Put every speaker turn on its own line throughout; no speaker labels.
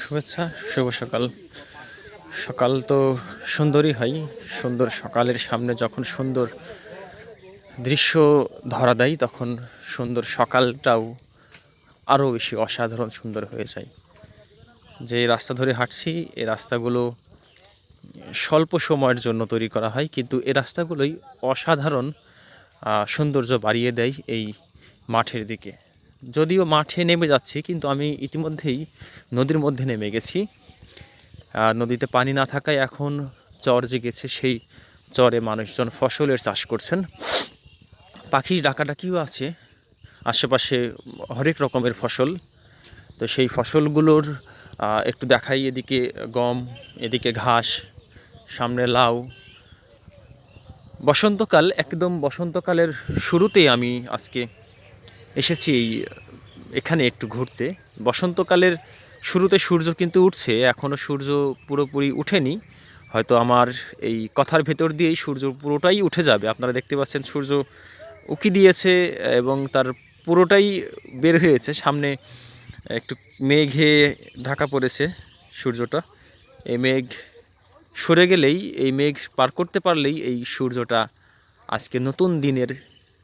শুভেচ্ছা, শুভ সকাল। সকাল তো সুন্দরই হয়। সুন্দর সকালের সামনে যখন সুন্দর দৃশ্য ধরা দেয়, তখন সুন্দর সকালটাও আরও বেশি অসাধারণ সুন্দর হয়ে যায়। যে রাস্তা ধরে হাঁটছি, এই রাস্তাগুলো স্বল্প সময়ের জন্য তৈরি করা হয়, কিন্তু এই রাস্তাগুলোই অসাধারণ সৌন্দর্য বাড়িয়ে দেয় এই মাঠের দিকে। যদিও মাঠে নেমে যাচ্ছি, কিন্তু আমি ইতিমধ্যেই নদীর মধ্যে নেমে গেছি। নদীতে পানি না থাকায় এখন চর জেগেছে, সেই চরে মানুষজন ফসলের চাষ করছেন। পাখির ডাকাডাকিও আছে, আশেপাশে হরেক রকমের ফসল। তো সেই ফসলগুলোর একটু দেখাই। এদিকে গম, এদিকে ঘাস, সামনে লাউ। বসন্তকাল, একদম বসন্তকালের শুরুতেই আমি আজকে এসেছি এখানে একটু ঘুরতে। বসন্তকালের শুরুতে সূর্য কিন্তু উঠছে, এখনও সূর্য পুরোপুরি উঠেনি। হয়তো আমার এই কথার ভেতর দিয়েই সূর্য পুরোটাই উঠে যাবে। আপনারা দেখতে পাচ্ছেন সূর্য উকি দিয়েছে এবং তার পুরোটাই বের হয়েছে। সামনে একটু মেঘে ঢাকা পড়েছে সূর্যটা। এই মেঘ সরে গেলেই, এই মেঘ পার করতে পারলেই এই সূর্যটা আজকে নতুন দিনের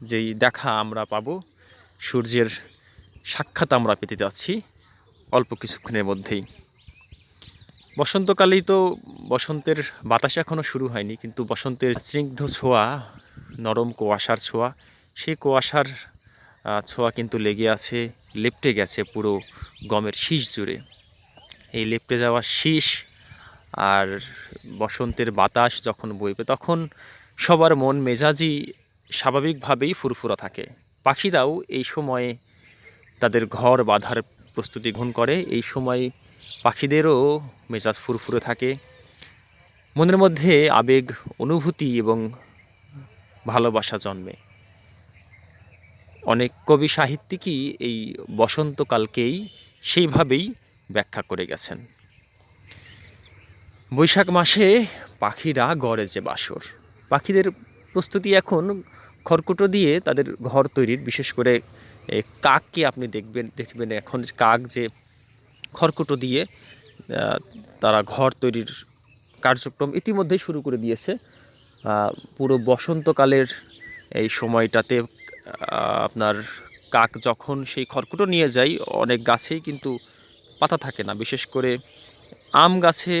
যেই দেখা আমরা পাবো, সূর্যের সাক্ষাৎ আমরা পেতে যাচ্ছি অল্প কিছুক্ষণের মধ্যেই। বসন্তকালেই তো, বসন্তের বাতাস এখনও শুরু হয়নি, কিন্তু বসন্তের স্নিগ্ধ ছোঁয়া, নরম কুয়াশার ছোঁয়া, সেই কুয়াশার ছোঁয়া কিন্তু লেগে আছে, লেপ্টে গেছে পুরো গমের শীষ জুড়ে। এই লেপ্টে যাওয়া শীষ আর বসন্তের বাতাস যখন বইবে, তখন সবার মন মেজাজই স্বাভাবিকভাবেই ফুরফুরা থাকে। পাখিরাও এই সময়ে তাদের ঘর বাঁধার প্রস্তুতি গ্রহণ করে। এই সময় পাখিদেরও মেজাজ ফুরফুরে থাকে, মনের মধ্যে আবেগ, অনুভূতি এবং ভালোবাসা জন্মে। অনেক কবি সাহিত্যিকই এই বসন্তকালকেই সেইভাবেই ব্যাখ্যা করে গেছেন। বৈশাখ মাসে পাখিরা গড়ে যে বাসর, পাখিদের প্রস্তুতি এখন খড়কুটো দিয়ে তাদের ঘর তৈরির। বিশেষ করে কাককে আপনি দেখবেন এখন কাক যে খড়কুটো দিয়ে তারা ঘর তৈরির কার্যক্রম ইতিমধ্যেই শুরু করে দিয়েছে। পুরো বসন্তকালের এই সময়টাতে আপনার কাক যখন সেই খড়কুটো নিয়ে যায়, অনেক গাছেই কিন্তু পাতা থাকে না। বিশেষ করে আম গাছে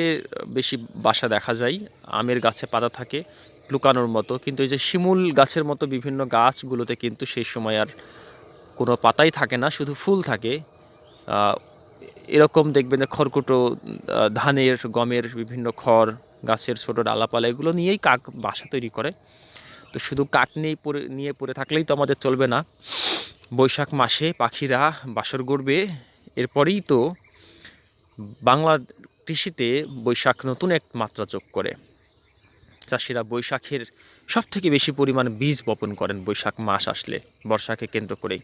বেশি বাসা দেখা যায়, আমের গাছে পাতা থাকে লুকানোর মতো, কিন্তু এই যে শিমুল গাছের মতো বিভিন্ন গাছগুলোতে কিন্তু সেই সময় আর কোনো পাতাই থাকে না, শুধু ফুল থাকে। এরকম দেখবেন যে খড়কুটো, ধানের, গমের বিভিন্ন খড়, গাছের ছোটো ডালাপালা, এগুলো নিয়েই কাক বাসা তৈরি করে। তো শুধু কাক নিয়ে পড়ে থাকলেই তো আমাদের চলবে না। বৈশাখ মাসে পাখিরা বাসর গড়বে। এরপরেই তো বাংলা কৃষিতে বৈশাখ নতুন এক মাত্রা যোগ করে। চাষিরা বৈশাখের সবথেকে বেশি পরিমাণ বীজ বপন করেন বৈশাখ মাস আসলে, বর্ষাকে কেন্দ্র করেই।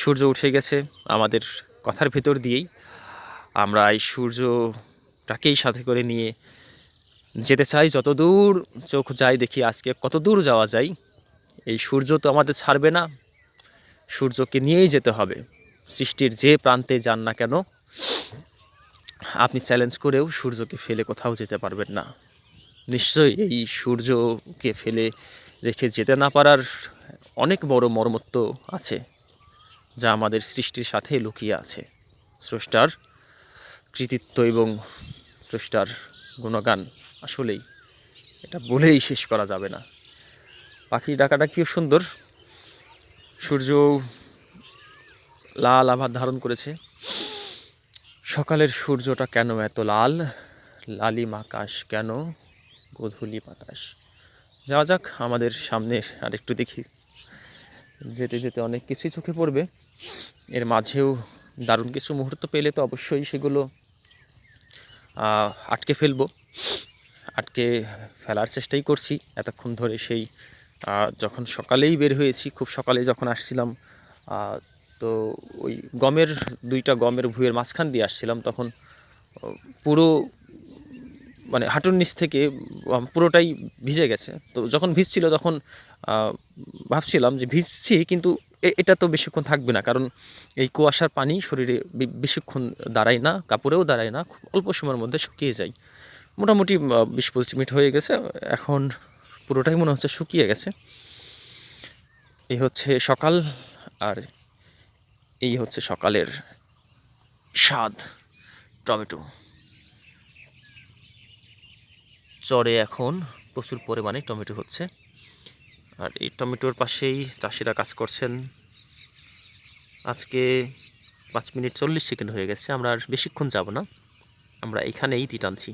সূর্য উঠে গেছে আমাদের কথার ভেতর দিয়েই, আমরা এই সূর্যটাকেই সাথে করে নিয়ে যেতে চাই। যত দূর চোখ যায় দেখি আজকে কত দূর যাওয়া যায়। এই সূর্য তো আমাদের ছাড়বে না, সূর্যকে নিয়েই যেতে হবে। সৃষ্টির যে প্রান্তে যান না কেন, আপনি চ্যালেঞ্জ করেও সূর্যকে ফেলে কোথাও যেতে পারবেন না। নিশ্চয়ই এই সূর্যকে ফেলে রেখে যেতে না পারার অনেক বড় মর্মত্ব আছে, যা আমাদের সৃষ্টির সাথে লুকিয়ে আছে। স্রষ্টার কৃতিত্ব এবং স্রষ্টার গুণগান আসলেই এটা বলেই শেষ করা যাবে না। পাখি ডাকাডাকিও সুন্দর, সূর্য লাল আভা ধারণ করেছে। সকালের সূর্যটা কেন এত লাল, লালিম আকাশ কেন, গোধূলি বাতাস। যাওয়া যাক আমাদের সামনে, আর একটু দেখি। যেতে যেতে অনেক কিছুই চোখে পড়বে, এর মাঝেও দারুণ কিছু মুহূর্ত পেলে তো অবশ্যই সেগুলো আটকে ফেলবো। আটকে ফেলার চেষ্টাই করছি এতক্ষণ ধরে। সেই যখন সকালেই বের হয়েছি, খুব সকালে যখন আসছিলাম, তো ওই দুইটা গমের ভুঁইয়ের মাঝখান দিয়ে আসছিলাম, তখন পুরো মানে হাঁটুর নিচ থেকে পুরোটাই ভিজে গেছে। তো যখন ভিজছিল তখন ভাবছিলাম যে ভিজছি, কিন্তু এটা তো বেশিক্ষণ থাকবে না, কারণ এই কুয়াশার পানি শরীরে বেশিক্ষণ দাঁড়ায় না, কাপড়েও দাঁড়ায় না, খুব অল্প সময়ের মধ্যে শুকিয়ে যায়। মোটামুটি 20-25 মিনিট হয়ে গেছে, এখন পুরোটাই মনে হচ্ছে শুকিয়ে গেছে। এই হচ্ছে সকাল, আর এই হচ্ছে সকালের স্বাদ। টমেটো চরে এখন প্রচুর পরিমাণে টমেটো হচ্ছে, আর এই টমেটোর পাশেই চাষিরা কাজ করছেন। আজকে 5 মিনিট 40 সেকেন্ড হয়ে গেছে, আমরা আর বেশিক্ষণ যাব না, আমরা এখানেই ইতি টানছি।